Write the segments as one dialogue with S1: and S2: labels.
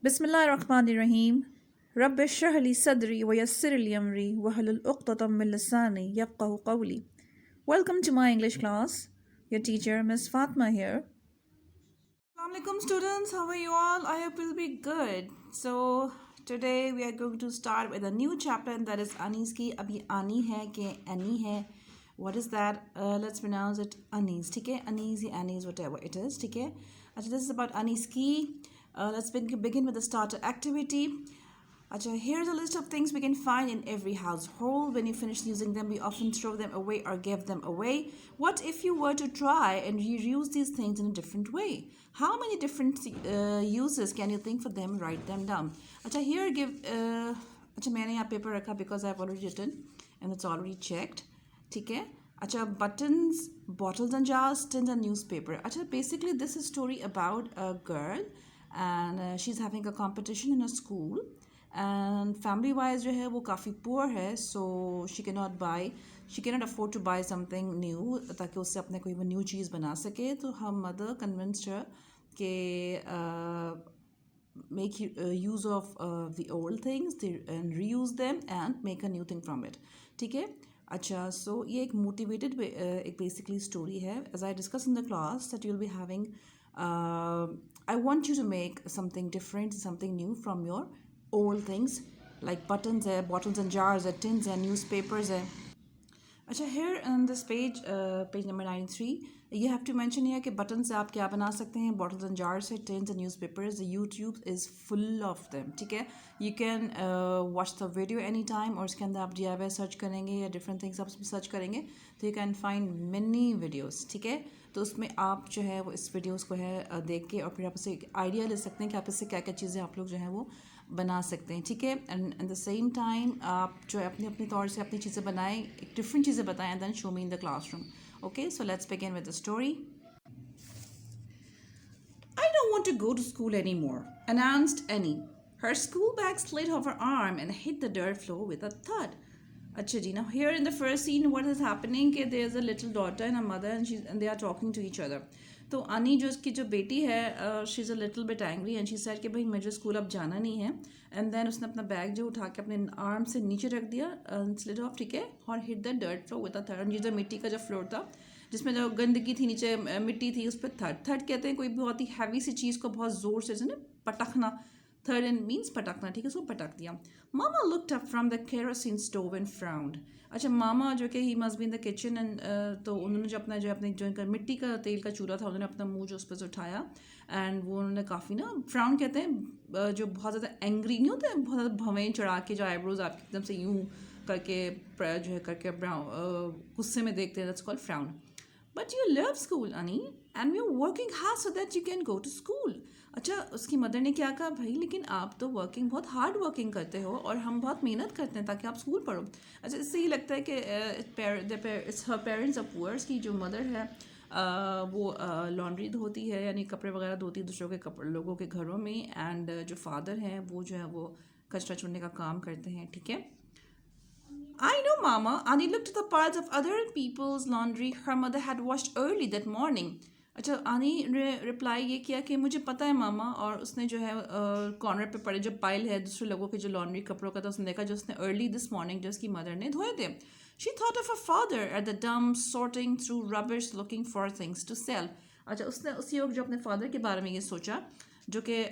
S1: बिस्मिल्लाहिर्रहमानिर्रहीम रब्बि इश्रह ली सदरी व यस्सिर ली अमरी वहलुल उक़्दतम मिन लिसानी यफ़क़हू क़ौली. Welcome to my English class. Your teacher Miss Fatima here. Assalamu alaikum students, how are you all? I hope you'll be good. So today we are going to start with a new chapter, and that is Anis की. अभी आनी है कि any है. What is that? Let's pronounce it Anis. ठीक है, Anis या Anis, whatever it is. ठीक है. अच्छा, this is about Anis की. Let's begin with the starter activity. Acha, here's a list of things we can find in every household. When you finish using them, we often throw them away or give them away. What if you were to try and reuse these things in a different way? How many different uses can you think for them? Write them down. Acha, here give. Acha, मैंने यहाँ paper रखा because I've already written and it's already checked. ठीक है. Acha, buttons, bottles and jars, tins and newspaper. Acha, basically this is a story about a girl and she's having a competition in a school. And family wise जो है वो काफ़ी poor है, so she cannot afford to buy something new ताकि उससे अपने कोई वो new चीज़ बना सके. तो her mother convinced her कि make use of the old things and reuse them and make a new thing from it. ठीक है. अच्छा, so ये एक motivated एक basically story है. As I discussed in the class that you'll be having I want you to make something different, something new from your old things like buttons है, bottles and jars है, tins है, newspapers है. अच्छा, here on this page, page number 93, you have to mention here कि buttons से आप क्या बना सकते हैं, bottles and jars है, tins and newspapers. The YouTube is full of them. ठीक है. You can watch the video anytime और उसके अंदर आप DIY सर्च करेंगे या different things आप उसमें सर्च करेंगे तो you can find many videos. ठीक है. तो उसमें आप जो है वो इस वीडियोस को है देख के और फिर आप उससे आइडिया ले सकते हैं कि आप इससे क्या क्या चीज़ें आप लोग जो है वो बना सकते हैं. ठीक है. And at the same time आप जो है अपने अपने तौर से अपनी चीज़ें बनाएं, एक डिफरेंट चीज़ें बताएं and then show me in the classroom. Okay, so let's begin with the story. I don't want to go to school anymore, announced Annie. Her school bag slid off her arm and hit the dirt floor with a thud. Acha ji, now here in the first scene what is happening कि there's a little daughter and a mother and they are talking to each other. तो अनी जो उसकी जो बेटी है she is a little bit angry and she said कि भाई मुझे स्कूल अब जाना नहीं है. एंड देन उसने अपना बैग जो उठा के अपने आर्म से नीचे रख दिया स्लिड ऑफ. ठीक है. और hit the dirt floor with a third. ये जो मिट्टी का जो फ्लोर था जिसमें जो गंदगी थी, नीचे मिट्टी थी, उस पर थर्ड. थर्ड कहते हैं कोई बहुत ही हैवी सी चीज़ को बहुत ज़ोर से ना पटकना. Third in means पटकना. ठीक है. उसको पटक दिया. मामा looked up from the kerosene stove and frowned. अच्छा, मामा जो कि he must be in the kitchen and तो उन्होंने जो अपने जो मिट्टी का तेल का चूल्हा था उन्होंने अपना मुंह जो उस पर से उठाया एंड वो उन्होंने काफ़ी ना फ्राउन कहते हैं जो बहुत ज़्यादा एंग्री नहीं होते हैं, बहुत ज़्यादा भवें चढ़ा के जो आईब्रोज आपके एकदम से यूँ करके जो है करके गुस्से में देखते हैं. That's called frown. But you love school, Annie, and we're working hard so that you can go to school. अच्छा, उसकी मदर ने क्या कहा, भाई लेकिन आप तो वर्किंग बहुत हार्ड वर्किंग करते हो और हम बहुत मेहनत करते हैं ताकि आप स्कूल पढ़ो. अच्छा, इससे ये लगता है कि it's her parents of worse की जो मदर है वो लॉन्ड्री धोती है यानी कपड़े वगैरह धोती है दूसरों के कपड़े लोगों के घरों में. एंड जो फादर हैं वो जो है वो कचरा चुनने का काम करते हैं. ठीक है. I know, Mama. Annie looked at the piles of other people's laundry her mother had washed early that morning. अच्छा, आनी रिप्लाई ये किया कि मुझे पता है मामा. और उसने जो है कॉर्नर पे पड़े जो पाइल है दूसरे लोगों के जो लॉन्ड्री कपड़ों का था उसने देखा जो उसने अर्ली दिस मॉर्निंग जो उसकी मदर ने धोए थे. She thought of a father at the dump sorting through rubbish looking for things to sell. अच्छा, उसने उसी वक्त जो अपने फादर के बारे में ये सोचा जो कि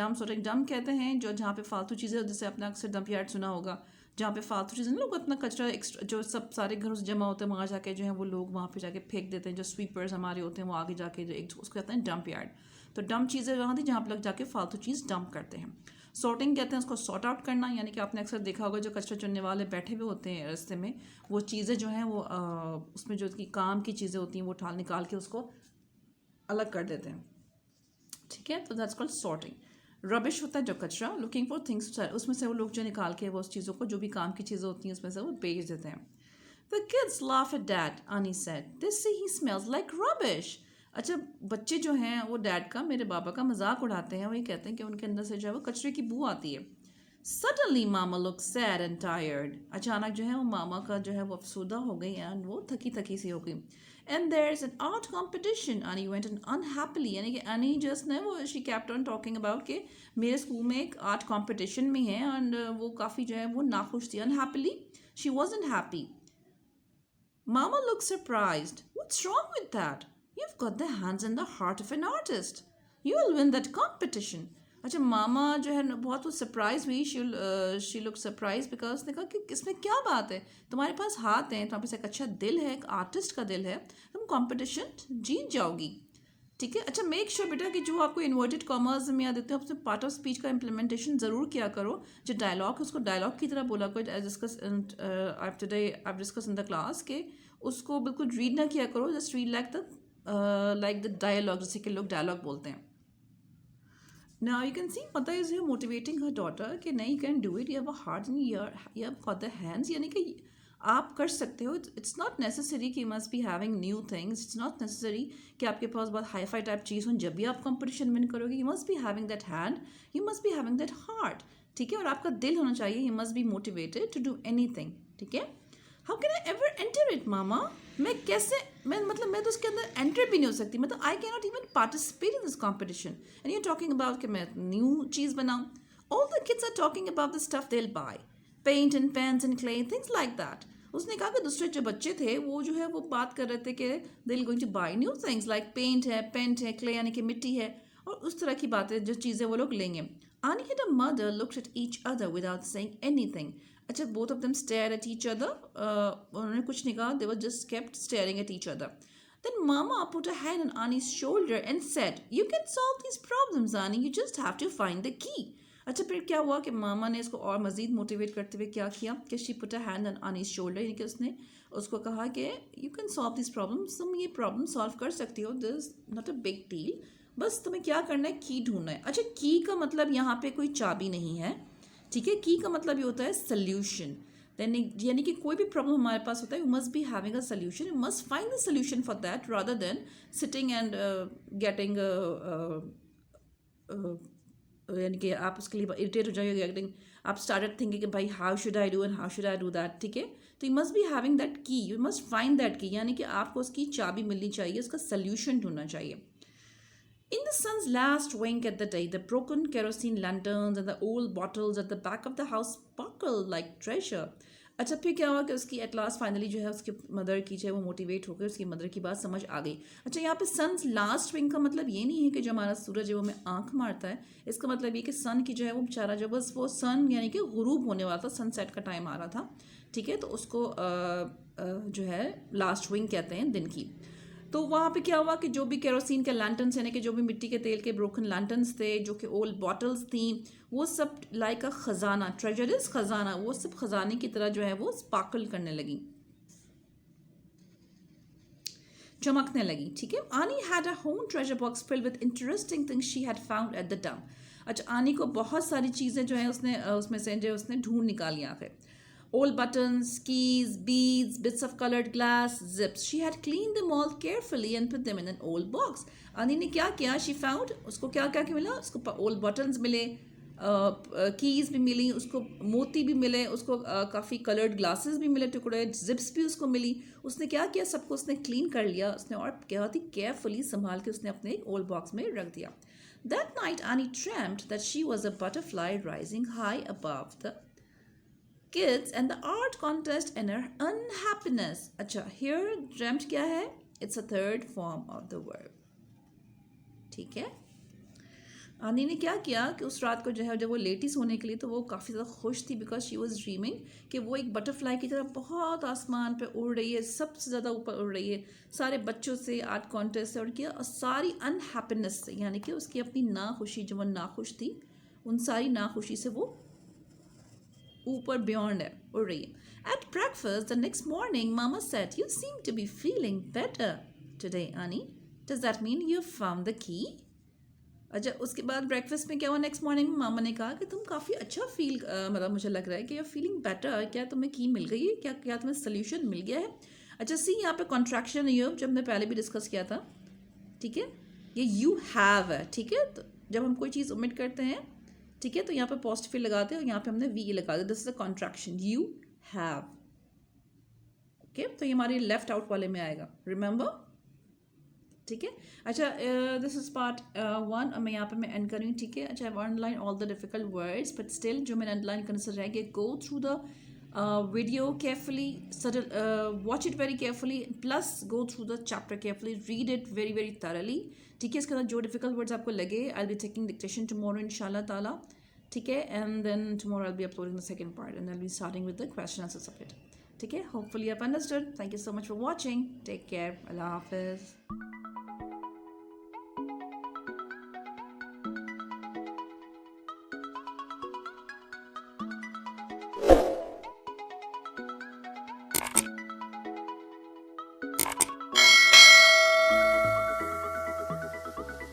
S1: डम्प सॉर्टिंग. डम्प कहते हैं जो जहाँ पे फालतू चीज़ें, जैसे अपना अक्सर डंप यार्ड सुना होगा जहाँ पे फालतू चीज़ें लोग अपना कचरा एक्स्ट्रा जो सब सारे घरों से जमा होते हैं वहाँ जाके जो है वो लोग वहाँ पे जाके फेंक देते हैं. जो स्वीपर्स हमारे होते हैं वो आगे जाके जो एक उसको कहते हैं डंप यार्ड. तो डंप चीज़ें वहाँ थी जहाँ पे लोग जाके फालतू चीज़ डंप करते हैं. सॉर्टिंग कहते हैं उसको सॉर्ट आउट करना, यानी कि आपने अक्सर देखा होगा जो कचरा चुनने वाले बैठे हुए होते हैं रास्ते में वो चीज़ें जो हैं वो उसमें जो उसकी काम की चीज़ें होती हैं वो निकाल के उसको अलग कर देते हैं. ठीक है. तो दैट्स कॉल्ड सॉर्टिंग. रबिश होता है जो कचरा. लुकिंग फॉर थिंग्स, उसमें से वो लोग जो निकाल के वो उस चीज़ों को जो भी काम की चीज़ें होती हैं उसमें से वो बेच देते हैं. The kids laugh at Dad, Annie said. They say he smells like rubbish. अच्छा, बच्चे जो हैं वो डैड का, मेरे पापा का मजाक उड़ाते हैं. वही कहते हैं कि उनके अंदर से जो है वो कचरे की बू आती है. Suddenly Mama looked sad and tired. अचानक जो है वो मामा का जो है वो अफसुदा हो गई एंड वो थकी थकी सी हो गई. and there's an art competition. Annie went on unhappily, यानी कि Annie just ने वो she kept on talking about कि मेरे स्कूल में एक art competition में है and वो काफ़ी जो है वो नाखुश थी. Unhappily, she wasn't happy. Mama looked surprised. What's wrong with that? You've got the hands and the heart of an artist. You will win that competition. अच्छा मामा जो है बहुत वो सरप्राइज हुई. शी लुक सरप्राइज बिकॉज उसने कहा कि इसमें क्या बात है, तुम्हारे पास हाथ हैं, तुम्हारे पास एक अच्छा दिल है, एक आर्टिस्ट का दिल है, तुम कंपटीशन जीत जाओगी. ठीक है. अच्छा मेक श्योर बेटा कि जो आपको इन्वर्टेड कॉमर्स में या देते हैं अपने पार्ट ऑफ स्पीच का इम्प्लीमेंटेशन ज़रूर किया करो. जो डायलॉग है उसको डायलॉग की तरह बोला करो. I discuss in the class के उसको बिल्कुल रीड ना किया करो. Just read like the dialogue, जैसे कि लोग डायलॉग बोलते हैं. Now you can see mother is here motivating her daughter कि नहीं, you can do it, you have a heart and you have got the hands. यानी कि आप कर सकते हो. It's not necessary कि you must be having new things. It's not necessary कि आपके पास बहुत हाई फाई टाइप चीज़ हो जब भी आप कंपटीशन विन करोगे. You must be having that hand, you must be having that heart. ठीक है. और आपका दिल होना चाहिए. You must be motivated to do anything. ठीक है. How can I ever enter it, मामा? मैं तो उसके अंदर एंटर भी नहीं हो सकती. मतलब I cannot even participate in this competition. And you're talking about कि मैं न्यू चीज़ बनाऊँ. All the kids are talking about the stuff they'll buy. Paint and pens and clay, things like that. उसने कहा कि दूसरे जो बच्चे थे वो जो है वो बात कर रहे थे कि they're going to buy new things like paint है, पेंट है, clay यानी कि मिट्टी है, और उस तरह की बातें जो चीज़ें वो लोग लेंगे. Annie and her mother looked at each other without saying anything. अच्छा both of them stared at each other. उन्होंने कुछ नहीं कहा. They were just kept staring at each other. Then Mama put a hand on Annie's shoulder and said, "You can solve these problems, Annie. You just have to find the key." अच्छा फिर क्या हुआ कि मामा ने इसको और मज़ीद motivate करते हुए क्या किया कि she put a hand on Annie's shoulder, यानी कि उसने उसको कहा कि you can solve these problems. तुम ये प्रॉब्लम सॉल्व कर सकती हो. This is not a big deal. बस तुम्हें क्या करना है, की ढूंढना है. अच्छा की का मतलब यहाँ पे कोई चाबी नहीं है. ठीक है. की का मतलब ये होता है सोल्यूशन. यानी कि कोई भी प्रॉब्लम हमारे पास होता है, you must be having a solution. You must find the solution for that rather than sitting and getting, यानी कि आप उसके लिए इरिटेट हो जाएंगे. गेटिंग आप स्टार्टेड थिंकिंग कि भाई how should I do and how should I do that. ठीक है. तो you must be having that की, यू मस्ट फाइंड दैट की, यानी कि आपको उसकी चाबी मिलनी चाहिए, उसका सोल्यूशन ढूंढना चाहिए. In the sun's last wink at the day, the broken kerosene lanterns and the old bottles at the back of the house sparkled like treasure. अच्छा फिर क्या हुआ कि उसकी एट लास्ट फाइनली जो है उसके मदर की जो है वो मोटिवेट होकर उसकी मदर की बात समझ आ गई. अच्छा यहाँ पे सन्स लास्ट विंग का मतलब ये नहीं है कि जो हमारा सूरज है वो हमें आंख मारता है. इसका मतलब ये कि सन की जो है वो बेचारा जो बस वो सन यानी कि गुरूब होने वाला था, सनसेट का टाइम आ रहा था. ठीक है. तो उसको जो है लास्ट विंग कहते हैं दिन की. तो वहाँ पे क्या हुआ कि जो भी केरोसिन के लैंटर्न्स यानी कि जो भी मिट्टी के तेल के ब्रोकन लैंटर्न्स थे, जो कि ओल्ड बॉटल्स थी, वो सब like a Khazana, treasure is ख़जाना, वो सब ख़जाने की तरह जो है वो स्पार्कल करने लगी, चमकने लगी. ठीक है. आनी had a home treasure box filled with interesting things she had found at the dump. अच्छा आनी को बहुत सारी चीज़ें जो है उसने उसमें से जो उसने ढूंढ निकाली आखिर. Old buttons, keys, beads, bits of colored glass, zips. She had cleaned them all carefully and put them in an old box. Ani ने क्या किया? She found, उसको क्या क्या मिला? उसको old buttons मिले, keys भी मिली, उसको मोती भी मिले, उसको काफ़ी colored glasses भी मिले टुकड़े, zips भी उसको मिली. उसने क्या किया? सबको उसने clean कर लिया उसने और क्या थी carefully संभाल के उसने अपने एक old box में रख दिया. That night Annie dreamt that she was a butterfly rising high above the kids and the art contest and her unhappiness. अच्छा here dreamt क्या है? It's a third form of the verb. ठीक है. आनी ने क्या किया कि उस रात को जो है जब वो लेटी सोने के लिए तो वो काफ़ी ज़्यादा खुश थी बिकॉज शी वॉज ड्रीमिंग कि वो एक बटरफ्लाई की तरह बहुत आसमान पे उड़ रही है, सबसे ज़्यादा ऊपर उड़ रही है, सारे बच्चों से आर्ट कॉन्टेस्ट से उड़ किया और सारी अनहैप्पीनेस से, यानी कि उसकी अपनी नाखुशी, जो वो नाखुश थी, उन सारी नाखुशी से वो ऊपर बियॉन्ड है, उड़ रही है. At breakfast the next morning, Mama said, "You seem to be feeling better today, Annie. Does that mean you found the key?" अच्छा उसके बाद ब्रेकफास्ट में क्या हुआ नेक्स्ट मॉर्निंग में? मामा ने कहा कि तुम काफ़ी अच्छा फील मतलब मुझे लग रहा है कि यू फीलिंग बेटर. क्या तुम्हें की मिल गई है? क्या तुम्हें सोल्यूशन मिल गया है? अच्छा सी यहाँ पे कॉन्ट्रैक्शन ये जब हमने पहले भी डिस्कस किया था. ठीक है. ये यू हैव है. ठीक है. तो जब हम कोई चीज़ ओमिट करते हैं, ठीक है, तो यहाँ पे पॉजिटिव लगाते हैं और यहाँ पे हमने वी लगा दिया. This is a contraction. You have. Okay. तो ये हमारे लेफ्ट आउट वाले में आएगा. रिमेंबर ठीक है। अच्छा, दिस इज़ पार्ट 1 और मैं यहाँ पे मैं एंड करूँ, ठीक है। अच्छा, I underline all the difficult words but still जो मैंने अंडरलाइन करने से रह गए, go through the video carefully, watch it very carefully, plus go through the chapter carefully, read it very very thoroughly, ठीक है। इसके बाद जो डिफिकल्ट वर्ड्स आपको लगे, I will be taking dictation tomorrow इंशाल्लाह ताला, ठीक है। And then tomorrow I will be uploading the second part and I will be starting with the question answer submit, ठीक है। होपफुली आप understood. Thank you so much for watching, take care, अल्लाह हाफिज़।